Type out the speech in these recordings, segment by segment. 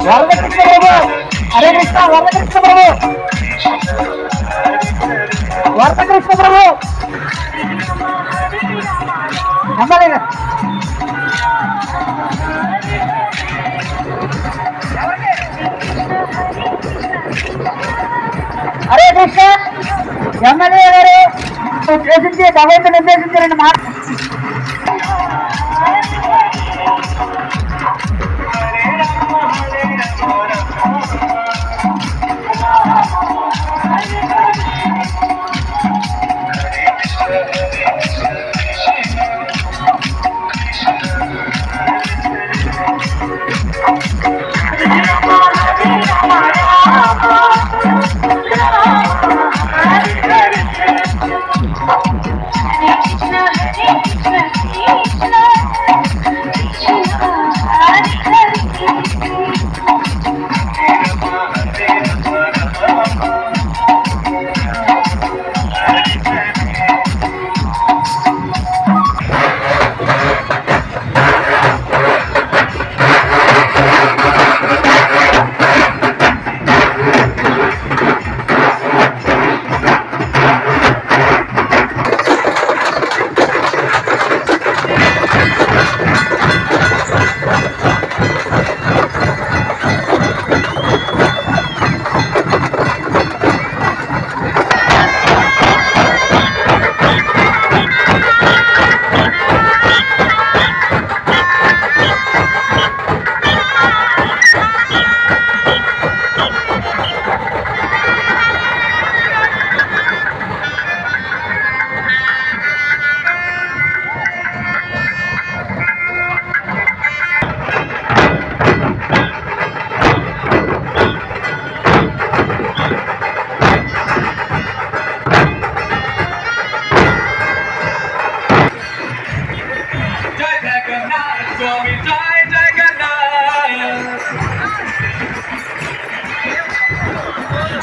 వరదకృష్ణ ప్రభు, హరే కృష్ణ. వరదకృష్ణ ప్రభు, వరదకృష్ణ ప్రభు MLA Hare Krishna. MLA గారు ఉద్దేశించి భగవంతుని ఉద్దేశించి రెండు మాట.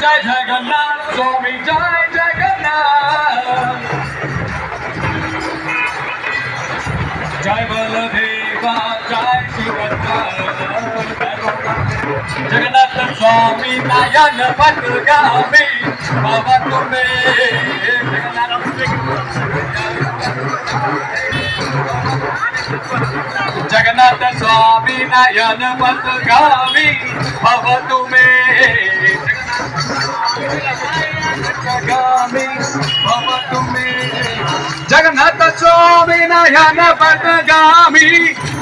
जय जगन्नाथ स्वामी जय जगन्नाथ जय बलदेवा जय सुभद्रा जगन्नाथ स्वामी नयन पथगामी बाबा तुम्हें जगन्नाथ स्वामी नयन पथगामी बाबा तुम्हें जगन्नाथ स्वामी नयन पथगामी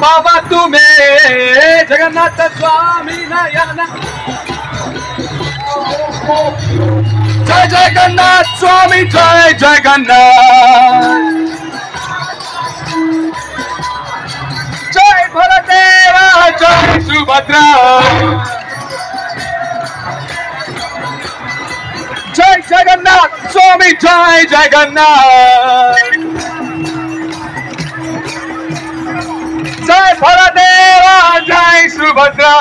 बाबा तुम्हें जगन्नाथ स्वामी नयन जय जगन्नाथ स्वामी जय जगन्नाथ जय बलदेवा जय सुभद्रा जय जगन्नाथ स्वामी जय जगन्नाथ जय बलदेवा जय सुभद्रा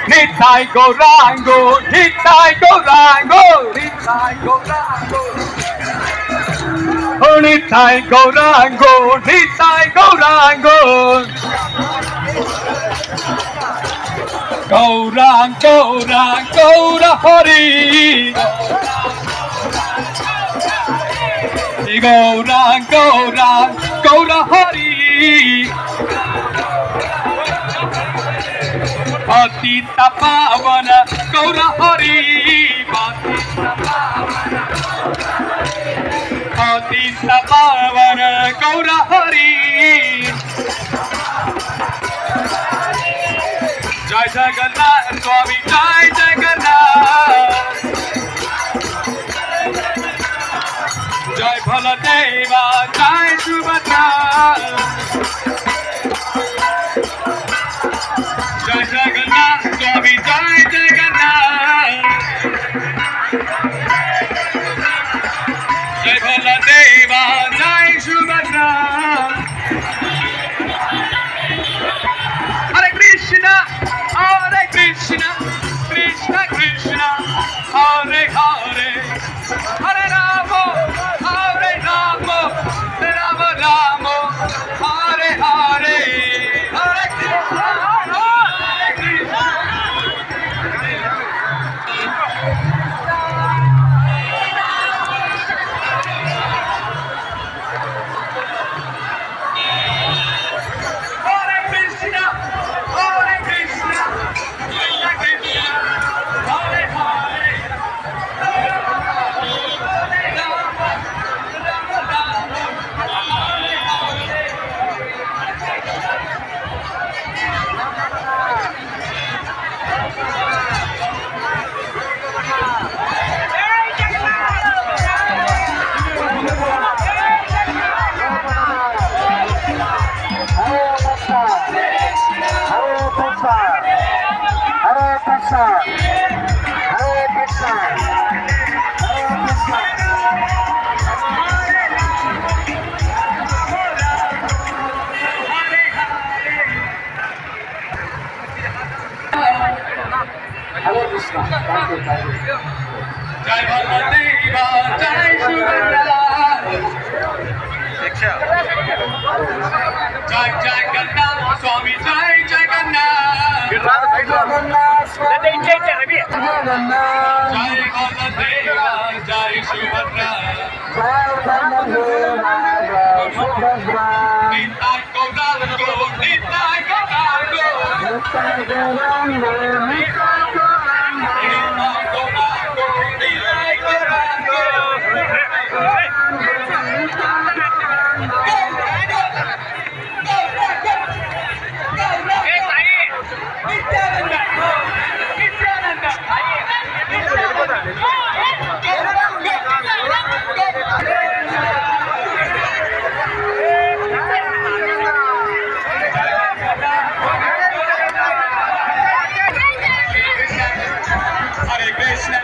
निताई गौरांगो निताई गौरांगो निताई गौरांगो निताई गौरांगो निताई गौरांगो गौरांग गौरांग गौर हरि गौरांग गौरांग गौर हरि पतित पावन गौर हरि पतित पावन गौर हरि जय जगन्नाथ स्वामी जय जगन्नाथ जय बलदेवा जय सुभद्रा जय जगन्नाथ स्वामी जय जगन्नाथ जय बलदेवा जय सुभद्रा हरे Krishna Hare Hare, Hare Rama, Hare Rama, Rama Rama, Hare Hare, Hare Krishna, Hare Krishna. Hare Krishna, Hare Krishna, Krishna Krishna, Hare Hare, Hare Rama, Hare Rama, Rama Rama, Hare Hare. Jai Baladeva, Jai Subhadra, Jai Jagannath, Swami Jai Jagannath, Jai Baladeva, Jai Subhadra, Nitai Gauranga, Nitai Gauranga, Nitai Gauranga, Nitai Gauranga. Hare Krishna,